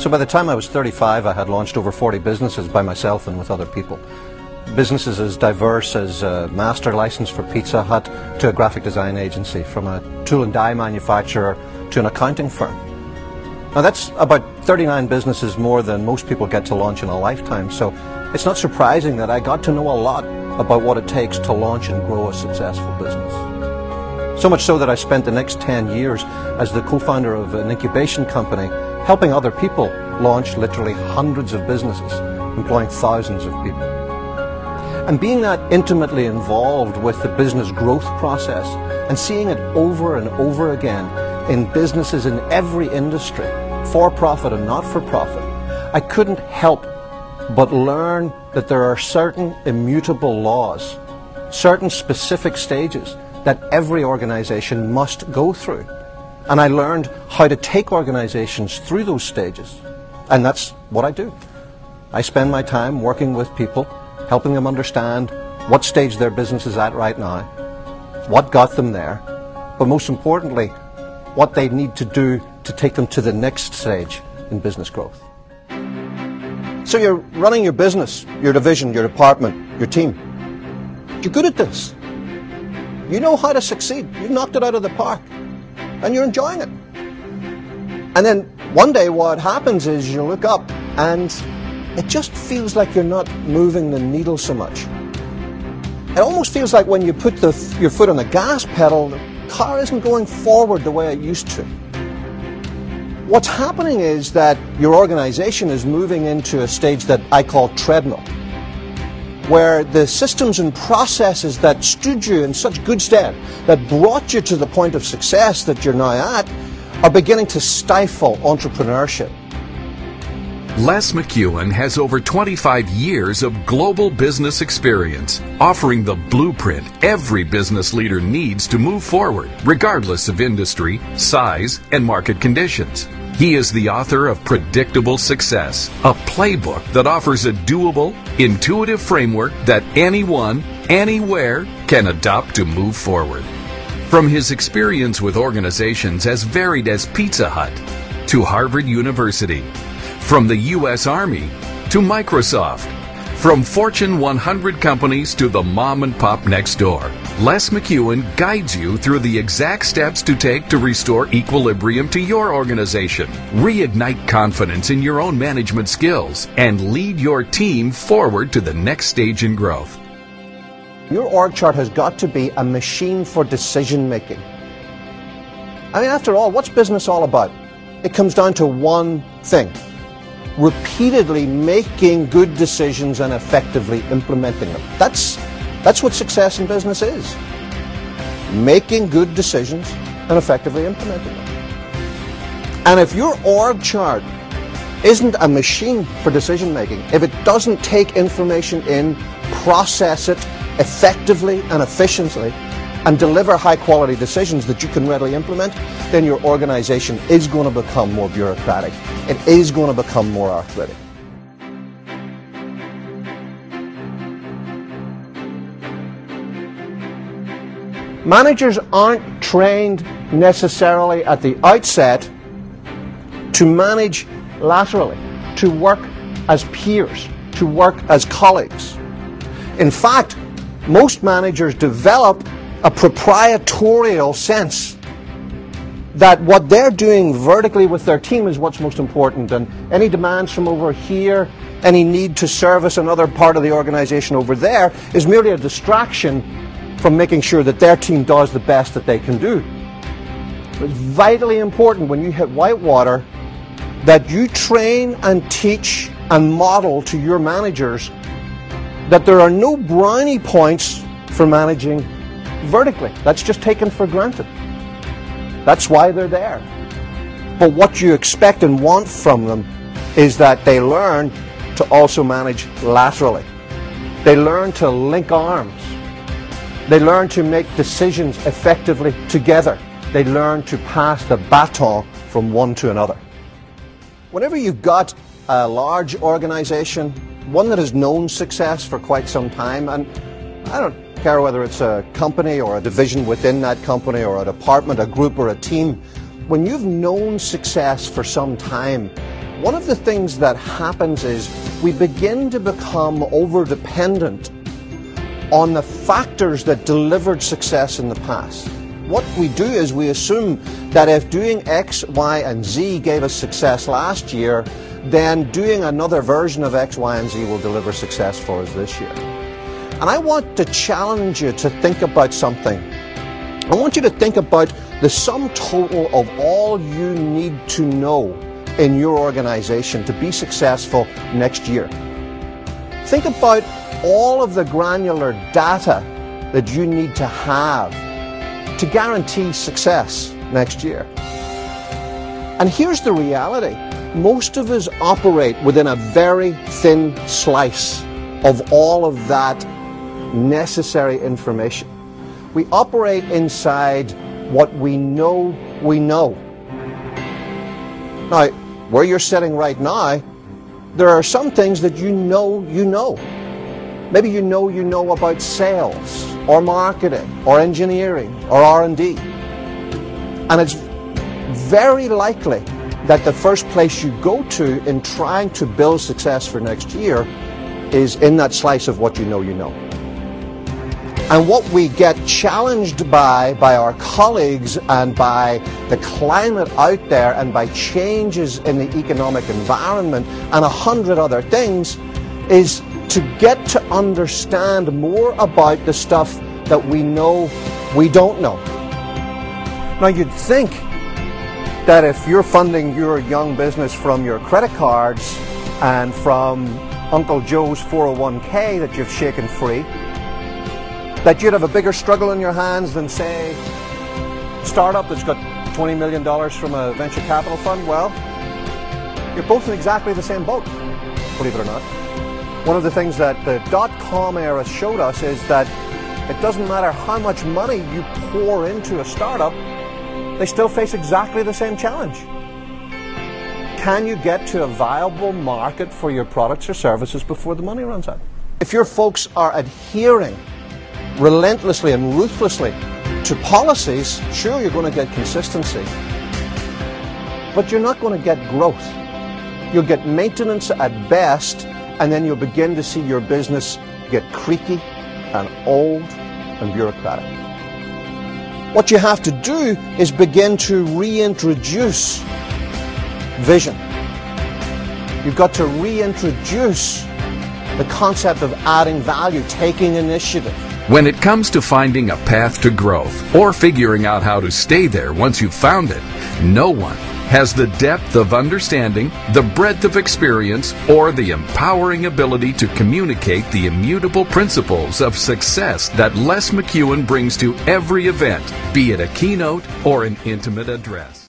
So by the time I was 35, I had launched over 40 businesses by myself and with other people. Businesses as diverse as a master license for Pizza Hut to a graphic design agency, from a tool and die manufacturer to an accounting firm. Now that's about 39 businesses more than most people get to launch in a lifetime, so it's not surprising that I got to know a lot about what it takes to launch and grow a successful business. So much so that I spent the next 10 years as the co-founder of an incubation company, helping other people launch literally hundreds of businesses, employing thousands of people. And being that intimately involved with the business growth process and seeing it over and over again in businesses in every industry, for profit and not for profit, I couldn't help but learn that there are certain immutable laws, certain specific stages that every organization must go through. And I learned how to take organizations through those stages. And that's what I do. I spend my time working with people, helping them understand what stage their business is at right now, what got them there, but most importantly, what they need to do to take them to the next stage in business growth. So you're running your business, your division, your department, your team. You're good at this. You know how to succeed. You've knocked it out of the park. And you're enjoying it. And then one day what happens is you look up and it just feels like you're not moving the needle so much. It almost feels like when you put your foot on the gas pedal, the car isn't going forward the way it used to. What's happening is that your organization is moving into a stage that I call treadmill, where the systems and processes that stood you in such good stead, that brought you to the point of success that you're now at, are beginning to stifle entrepreneurship. Les McKEOWN has over 25 years of global business experience, offering the blueprint every business leader needs to move forward, regardless of industry, size, and market conditions. He is the author of Predictable Success, a playbook that offers a doable, intuitive framework that anyone, anywhere can adopt to move forward. From his experience with organizations as varied as Pizza Hut to Harvard University, from the U.S. Army to Microsoft, from Fortune 100 companies to the mom and pop next door, Les McKEOWN guides you through the exact steps to take to restore equilibrium to your organization, reignite confidence in your own management skills, and lead your team forward to the next stage in growth. Your org chart has got to be a machine for decision making. I mean, after all, what's business all about? It comes down to one thing: repeatedly making good decisions and effectively implementing them. That's what success in business is. Making good decisions and effectively implementing them. And if your org chart isn't a machine for decision making, if it doesn't take information in, process it effectively and efficiently, and deliver high quality decisions that you can readily implement, then your organization is going to become more bureaucratic. It is going to become more arthritic. Managers aren't trained necessarily at the outset to manage laterally, to work as peers, to work as colleagues. In fact, most managers develop a proprietorial sense that what they're doing vertically with their team is what's most important, and any demands from over here, any need to service another part of the organization over there is merely a distraction from making sure that their team does the best that they can do. It's vitally important when you hit whitewater that you train and teach and model to your managers that there are no brownie points for managing vertically. That's just taken for granted. That's why they're there. But what you expect and want from them is that they learn to also manage laterally. They learn to link arms. They learn to make decisions effectively together. They learn to pass the baton from one to another. Whenever you've got a large organization, one that has known success for quite some time, and I don't care whether it's a company or a division within that company or a department, a group or a team, when you've known success for some time, one of the things that happens is we begin to become over-dependent on the factors that delivered success in the past. What we do is we assume that if doing X, Y, and Z gave us success last year, then doing another version of X, Y, and Z will deliver success for us this year. And I want to challenge you to think about something. I want you to think about the sum total of all you need to know in your organization to be successful next year. Think about all of the granular data that you need to have to guarantee success next year. And here's the reality. Most of us operate within a very thin slice of all of that necessary information. We operate inside what we know we know. Now, where you're sitting right now, there are some things that you know you know. Maybe you know about sales, or marketing, or engineering, or R&D. And it's very likely that the first place you go to in trying to build success for next year is in that slice of what you know you know. And what we get challenged by our colleagues and by the climate out there and by changes in the economic environment and 100 other things is to get to understand more about the stuff that we know we don't know. Now you'd think that if you're funding your young business from your credit cards and from Uncle Joe's 401k that you've shaken free, that you'd have a bigger struggle in your hands than, say, a startup that's got $20 million from a venture capital fund. Well, you're both in exactly the same boat, believe it or not. One of the things that the dot-com era showed us is that it doesn't matter how much money you pour into a startup, they still face exactly the same challenge. Can you get to a viable market for your products or services before the money runs out? If your folks are adhering relentlessly and ruthlessly to policies, sure, you're going to get consistency, but you're not going to get growth. You'll get maintenance at best, and then you'll begin to see your business get creaky and old and bureaucratic. What you have to do is begin to reintroduce vision. You've got to reintroduce the concept of adding value, taking initiative. When it comes to finding a path to growth or figuring out how to stay there once you've found it, no one has the depth of understanding, the breadth of experience, or the empowering ability to communicate the immutable principles of success that Les McKEOWN brings to every event, be it a keynote or an intimate address.